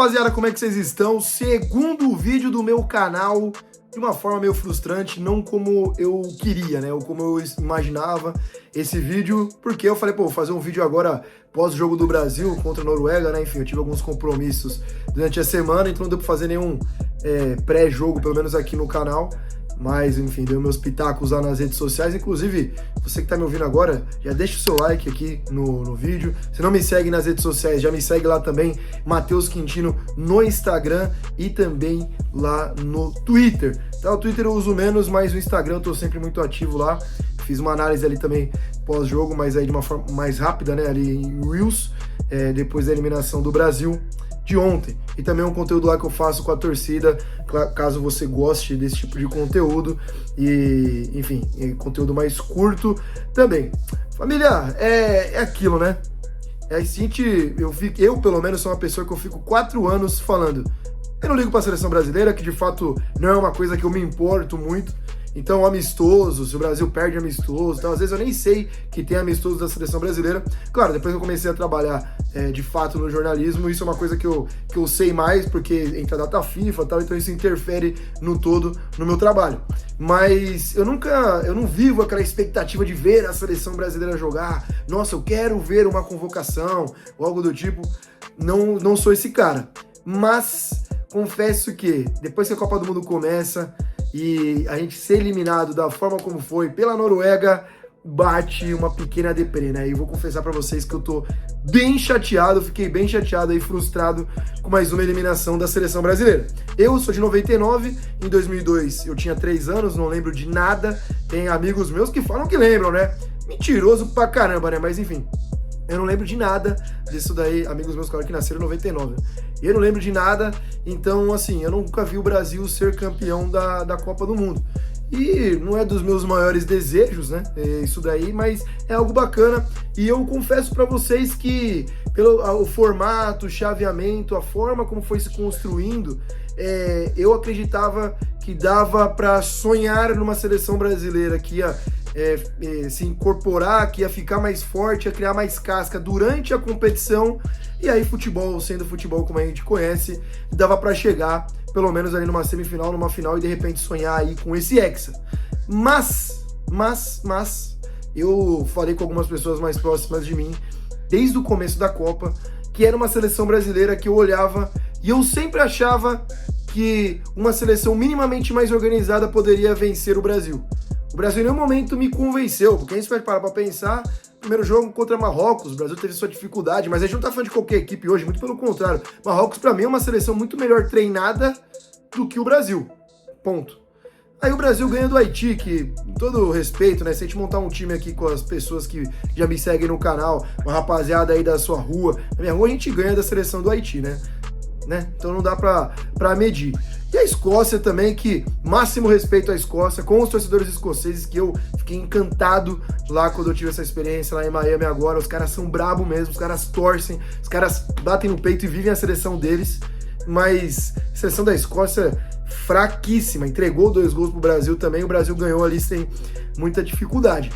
rapaziada, como é que vocês estão? Segundo vídeo do meu canal, de uma forma meio frustrante, não como eu queria, né? Ou como eu imaginava esse vídeo, porque eu falei, pô, vou fazer um vídeo agora pós-jogo do Brasil contra a Noruega, né? Enfim, eu tive alguns compromissos durante a semana, então não deu pra fazer nenhum pré-jogo, pelo menos aqui no canal. Mas, enfim, dei meus pitacos lá nas redes sociais. Inclusive, você que tá me ouvindo agora, já deixa o seu like aqui no vídeo. Se não me segue nas redes sociais, já me segue lá também, Matheus Quintino, no Instagram e também lá no Twitter. Tá, o Twitter eu uso menos, mas no Instagram eu tô sempre muito ativo lá. Fiz uma análise ali também pós-jogo, mas aí de uma forma mais rápida, né, ali em Reels, depois da eliminação do Brasil de ontem. E também um conteúdo lá que eu faço com a torcida, caso você goste desse tipo de conteúdo. E, enfim, conteúdo mais curto também. Família, é aquilo, né? Eu pelo menos sou uma pessoa que eu fico 4 anos falando. Eu não ligo pra seleção brasileira, que de fato não é uma coisa que eu me importo muito. Então, amistoso, se o Brasil perde amistoso, então, às vezes eu nem sei que tem amistoso da seleção brasileira. Claro, depois que eu comecei a trabalhar de fato no jornalismo, isso é uma coisa que eu sei mais, porque entra a data FIFA e tal, então isso interfere no todo no meu trabalho. Mas eu não vivo aquela expectativa de ver a seleção brasileira jogar. Nossa, eu quero ver uma convocação ou algo do tipo. Não sou esse cara. Mas confesso que depois que a Copa do Mundo começa e a gente ser eliminado da forma como foi pela Noruega, bate uma pequena deprê, né? E vou confessar pra vocês que eu tô bem chateado, fiquei bem chateado e frustrado com mais uma eliminação da seleção brasileira. Eu sou de 99, em 2002 eu tinha 3 anos, não lembro de nada. Tem amigos meus que falam que lembram, né? Mentiroso pra caramba, né? Mas enfim, eu não lembro de nada disso daí, amigos meus que nasceram em 99. Eu não lembro de nada, então assim, eu nunca vi o Brasil ser campeão da Copa do Mundo. E não é dos meus maiores desejos, né, isso daí, mas é algo bacana. E eu confesso pra vocês que pelo o formato, o chaveamento, a forma como foi se construindo, eu acreditava que dava pra sonhar numa seleção brasileira que ia se incorporar, que ia ficar mais forte, ia criar mais casca durante a competição. E aí futebol, sendo futebol como a gente conhece, dava pra chegar pelo menos ali numa semifinal, numa final e de repente sonhar aí com esse hexa. Mas eu falei com algumas pessoas mais próximas de mim desde o começo da Copa que era uma seleção brasileira que eu olhava e eu sempre achava que uma seleção minimamente mais organizada poderia vencer o Brasil. O Brasil em nenhum momento me convenceu, porque a gente vai parar pra pensar, primeiro jogo contra Marrocos, o Brasil teve sua dificuldade, mas a gente não tá falando de qualquer equipe hoje, muito pelo contrário. Marrocos pra mim é uma seleção muito melhor treinada do que o Brasil, ponto. Aí o Brasil ganha do Haiti, que, com todo respeito, né, se a gente montar um time aqui com as pessoas que já me seguem no canal, uma rapaziada aí da sua rua, na minha rua a gente ganha da seleção do Haiti, né? Então não dá pra medir. E a Escócia também, que máximo respeito à Escócia, com os torcedores escoceses, que eu fiquei encantado lá quando eu tive essa experiência lá em Miami agora. Os caras são brabo mesmo, os caras torcem, os caras batem no peito e vivem a seleção deles. Mas a seleção da Escócia fraquíssima, entregou 2 gols pro Brasil também, o Brasil ganhou ali sem muita dificuldade.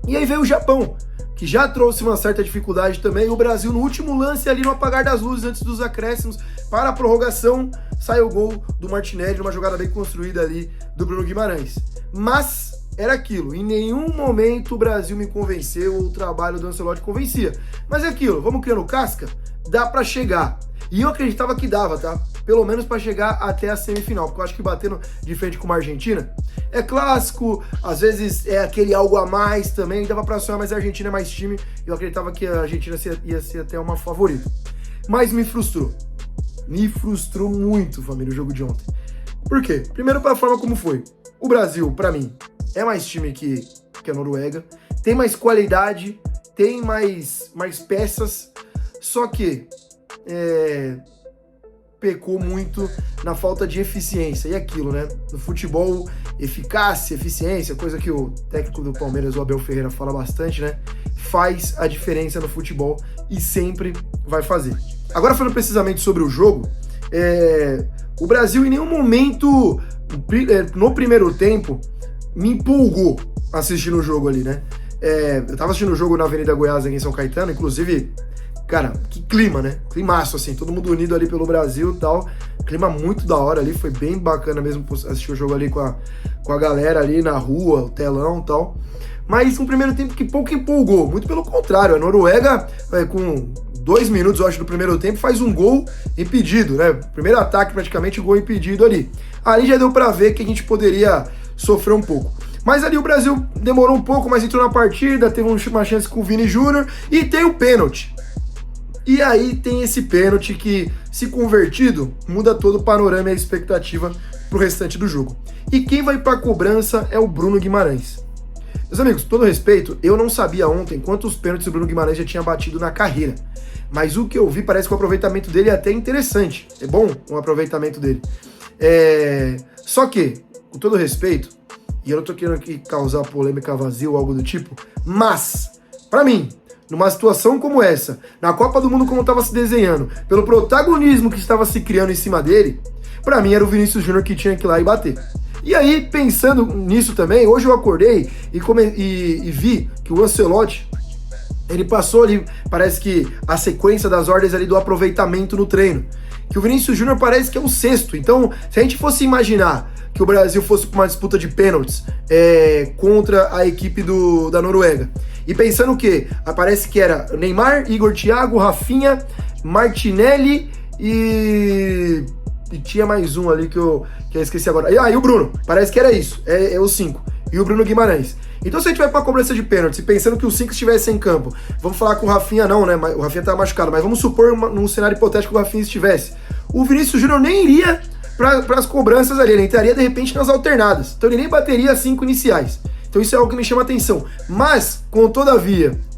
E aí veio o Japão, que já trouxe uma certa dificuldade também. O Brasil, no último lance ali, no apagar das luzes, antes dos acréscimos, para a prorrogação, sai o gol do Martinelli, numa jogada bem construída ali do Bruno Guimarães. Mas era aquilo, em nenhum momento o Brasil me convenceu, ou o trabalho do Ancelotti convencia. Mas é aquilo, vamos criando casca? Dá pra chegar. E eu acreditava que dava, tá? Pelo menos pra chegar até a semifinal, porque eu acho que batendo de frente com uma Argentina é clássico, às vezes é aquele algo a mais também, dava pra sonhar, mas a Argentina é mais time, eu acreditava que a Argentina ia ser até uma favorita. Mas me frustrou muito, família, o jogo de ontem. Por quê? Primeiro pela forma como foi. O Brasil, pra mim, é mais time que a Noruega, tem mais qualidade, tem mais peças, só que pecou muito na falta de eficiência. E aquilo, né? No futebol, eficácia, eficiência, coisa que o técnico do Palmeiras, o Abel Ferreira, fala bastante, né? Faz a diferença no futebol e sempre vai fazer. Agora, falando precisamente sobre o jogo, o Brasil em nenhum momento, no primeiro tempo, me empolgou assistindo o jogo ali, né? Eu tava assistindo o jogo na Avenida Goiás, aqui em São Caetano, inclusive cara, que clima, né? Climaço, assim, todo mundo unido ali pelo Brasil e tal. Clima muito da hora ali, foi bem bacana mesmo assistir o jogo ali com a galera ali na rua, o telão e tal. Mas um primeiro tempo que pouco empolgou, muito pelo contrário, a Noruega, com 2 minutos, eu acho, do primeiro tempo, faz um gol impedido, né? Primeiro ataque, praticamente, gol impedido ali. Ali já deu pra ver que a gente poderia sofrer um pouco. Mas ali o Brasil demorou um pouco, mas entrou na partida, teve uma chance com o Vini Júnior e tem o pênalti. E aí tem esse pênalti que, se convertido, muda todo o panorama e a expectativa pro restante do jogo. E quem vai pra cobrança é o Bruno Guimarães. Meus amigos, com todo respeito, eu não sabia ontem quantos pênaltis o Bruno Guimarães já tinha batido na carreira. Mas o que eu vi parece que o aproveitamento dele é até interessante. É bom o aproveitamento dele. Só que, com todo respeito, e eu não tô querendo aqui causar polêmica vazia ou algo do tipo, mas, pra mim, numa situação como essa, na Copa do Mundo como estava se desenhando, pelo protagonismo que estava se criando em cima dele, pra mim era o Vinícius Júnior que tinha que ir lá e bater. E aí, pensando nisso também, hoje eu acordei e vi que o Ancelotti, ele passou ali, parece que a sequência das ordens ali do aproveitamento no treino. Que o Vinícius Júnior parece que é o sexto. Então, se a gente fosse imaginar que o Brasil fosse para uma disputa de pênaltis contra a equipe da Noruega, e pensando que parece que era Neymar, Igor Thiago, Rafinha, Martinelli e tinha mais um ali que eu esqueci agora. E o Bruno, parece que era isso, é os 5. E o Bruno Guimarães. Então se a gente vai pra cobrança de pênalti, pensando que os 5 estivessem em campo, vamos falar que o Rafinha não, né? O Rafinha tá machucado, mas vamos supor num cenário hipotético que o Rafinha estivesse. O Vinícius Júnior nem iria para as cobranças ali, ele entraria de repente nas alternadas. Então ele nem bateria as 5 iniciais. Então isso é algo que me chama atenção. Mas,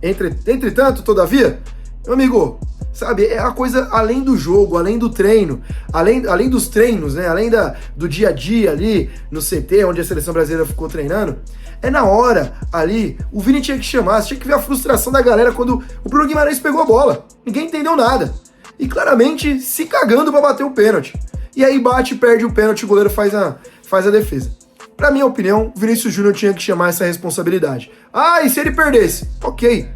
entretanto, todavia, meu amigo, sabe, é a coisa além do jogo, além do treino, além dos treinos, né? Além do dia a dia ali no CT, onde a seleção brasileira ficou treinando. É na hora ali, o Vini tinha que chamar, você tinha que ver a frustração da galera quando o Bruno Guimarães pegou a bola. Ninguém entendeu nada. E claramente se cagando pra bater o pênalti. E aí bate, perde o pênalti, o goleiro faz a defesa. Pra minha opinião, o Vinícius Júnior tinha que chamar essa responsabilidade. E se ele perdesse? Ok.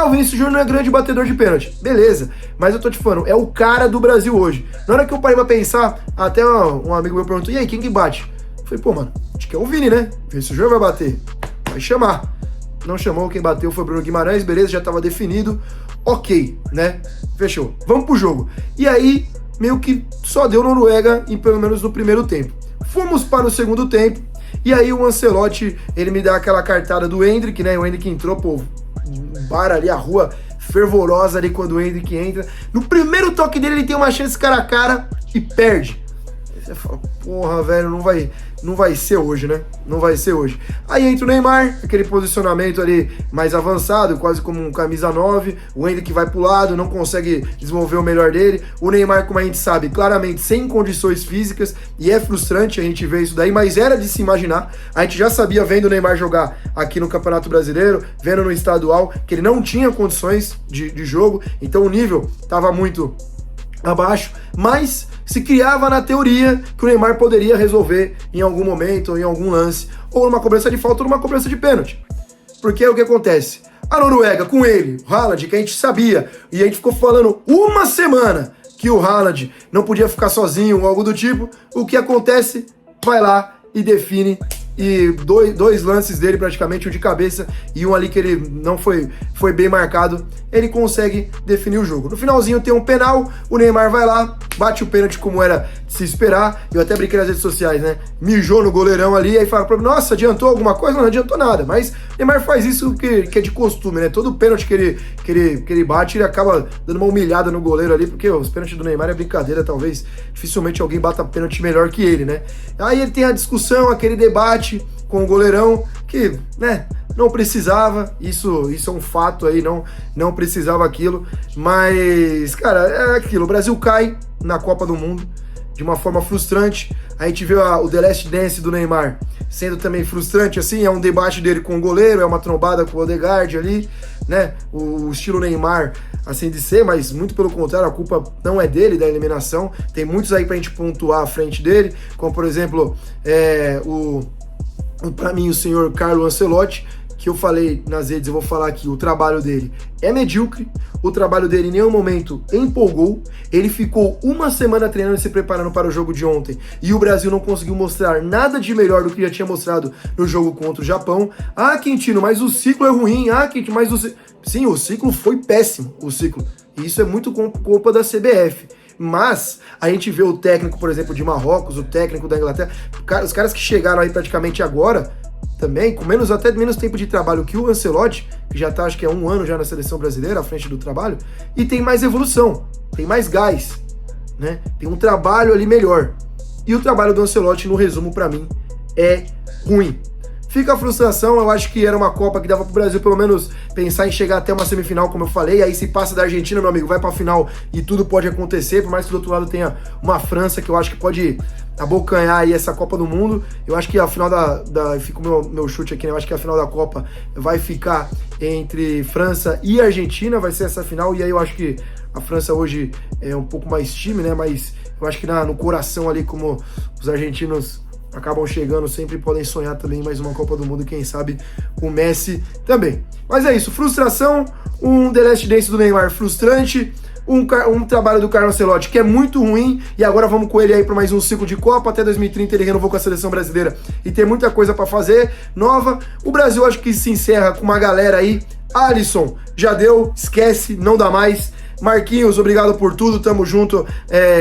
O Vinícius Júnior não é grande batedor de pênalti. Beleza. Mas eu tô te falando, é o cara do Brasil hoje. Na hora que eu parei pra pensar, até um amigo meu perguntou, e aí, quem que bate? Eu falei, mano, acho que é o Vini, né? O Vinícius Júnior vai bater. Vai chamar. Não chamou, quem bateu foi o Bruno Guimarães, beleza, já tava definido. Ok, né? Fechou. Vamos pro jogo. E aí, meio que só deu Noruega, pelo menos no primeiro tempo. Fomos para o segundo tempo, e aí o Ancelotti, ele me dá aquela cartada do Endrick, né? O Endrick entrou, bar ali, a rua fervorosa ali quando o Endrick entra. No primeiro toque dele, ele tem uma chance cara a cara e perde. Aí você fala, porra, velho, não vai ser hoje, né? Não vai ser hoje. Aí entra o Neymar, aquele posicionamento ali mais avançado, quase como um camisa 9. O Endrick vai pro lado, não consegue desenvolver o melhor dele. O Neymar, como a gente sabe, claramente sem condições físicas, e é frustrante a gente ver isso daí, mas era de se imaginar. A gente já sabia, vendo o Neymar jogar aqui no Campeonato Brasileiro, vendo no estadual, que ele não tinha condições de jogo, então o nível estava muito abaixo, mas se criava na teoria que o Neymar poderia resolver em algum momento, ou em algum lance, ou numa cobrança de falta, ou numa cobrança de pênalti. Porque é o que acontece. A Noruega, com ele, o Haaland, que a gente sabia, e a gente ficou falando uma semana que o Haaland não podia ficar sozinho, ou algo do tipo, o que acontece? Vai lá e define. E dois lances dele praticamente, um de cabeça e um ali que ele não foi bem marcado, ele consegue definir o jogo. No finalzinho tem um penal, o Neymar vai lá, bate o pênalti como era de se esperar. Eu até brinquei nas redes sociais, né? Mijou no goleirão ali, aí fala, nossa, adiantou alguma coisa? Não adiantou nada, mas o Neymar faz isso que é de costume, né? Todo pênalti que ele bate, ele acaba dando uma humilhada no goleiro ali, porque os pênaltis do Neymar é brincadeira, talvez dificilmente alguém bata pênalti melhor que ele, né? Aí ele tem a discussão, aquele debate com o goleirão, que, né, não precisava, isso é um fato aí, não precisava aquilo, mas, cara, é aquilo, o Brasil cai na Copa do Mundo de uma forma frustrante. A gente vê o The Last Dance do Neymar sendo também frustrante, assim, é um debate dele com o goleiro, é uma trombada com o Odegaard ali, né, o estilo Neymar, assim de ser, mas muito pelo contrário, a culpa não é dele, da eliminação, tem muitos aí pra gente pontuar à frente dele, como por exemplo, pra mim o senhor Carlo Ancelotti, que eu falei nas redes, eu vou falar aqui, o trabalho dele é medíocre, o trabalho dele em nenhum momento empolgou, ele ficou uma semana treinando e se preparando para o jogo de ontem, e o Brasil não conseguiu mostrar nada de melhor do que já tinha mostrado no jogo contra o Japão. Ah, Quintino, mas o ciclo é ruim, Quintino, mas Sim, o ciclo foi péssimo, e isso é muito culpa da CBF. Mas a gente vê o técnico, por exemplo, de Marrocos, o técnico da Inglaterra, os caras que chegaram aí praticamente agora, também, com até menos tempo de trabalho que o Ancelotti, que já tá, acho que é 1 ano já na seleção brasileira, à frente do trabalho, e tem mais evolução, tem mais gás, né? Tem um trabalho ali melhor. E o trabalho do Ancelotti, no resumo, pra mim, é ruim. Fica a frustração, eu acho que era uma Copa que dava pro Brasil pelo menos pensar em chegar até uma semifinal, como eu falei, aí se passa da Argentina, meu amigo, vai pra final e tudo pode acontecer, por mais que do outro lado tenha uma França que eu acho que pode abocanhar aí essa Copa do Mundo. Eu acho que a final fica o meu chute aqui, né? Eu acho que a final da Copa vai ficar entre França e Argentina, vai ser essa final, e aí eu acho que a França hoje é um pouco mais time, né? Mas eu acho que no coração ali, como os argentinos acabam chegando, sempre podem sonhar também mais uma Copa do Mundo, quem sabe o Messi também. Mas é isso, frustração, um The Last Dance do Neymar frustrante, um trabalho do Carlo Ancelotti que é muito ruim, e agora vamos com ele aí para mais um ciclo de Copa, até 2030 ele renovou com a seleção brasileira e tem muita coisa para fazer, nova. O Brasil acho que se encerra com uma galera aí, Alisson, já deu, esquece, não dá mais. Marquinhos, obrigado por tudo, tamo junto,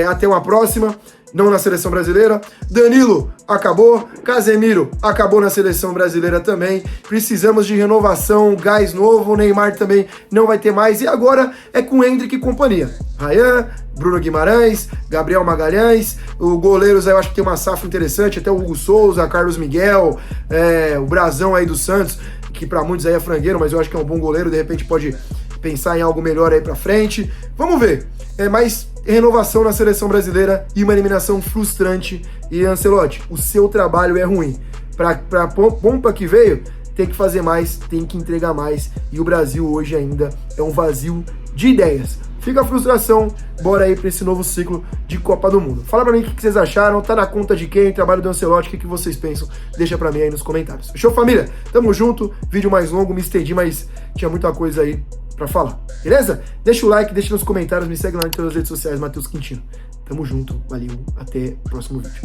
até uma próxima. Não na seleção brasileira. Danilo, acabou. Casemiro, acabou na seleção brasileira também. Precisamos de renovação, gás novo. O Neymar também não vai ter mais. E agora é com Endrick e companhia. Ryan, Bruno Guimarães, Gabriel Magalhães. O goleiros eu acho que tem uma safra interessante. Até o Hugo Souza, Carlos Miguel, o Brazão aí do Santos, que para muitos aí é frangueiro, mas eu acho que é um bom goleiro. De repente pode pensar em algo melhor aí pra frente. Vamos ver. Mas renovação na seleção brasileira e uma eliminação frustrante. E Ancelotti, o seu trabalho é ruim. Pra pompa que veio, tem que fazer mais, tem que entregar mais. E o Brasil hoje ainda é um vazio de ideias. Fica a frustração, bora aí pra esse novo ciclo de Copa do Mundo. Fala pra mim o que vocês acharam, tá na conta de quem, trabalho do Ancelotti, o que vocês pensam, deixa pra mim aí nos comentários. Fechou, família? Tamo junto, vídeo mais longo, me estendi, mas tinha muita coisa aí pra falar, beleza? Deixa o like, deixa nos comentários, me segue lá em todas as redes sociais, Matheus Quintino. Tamo junto, valeu, até o próximo vídeo.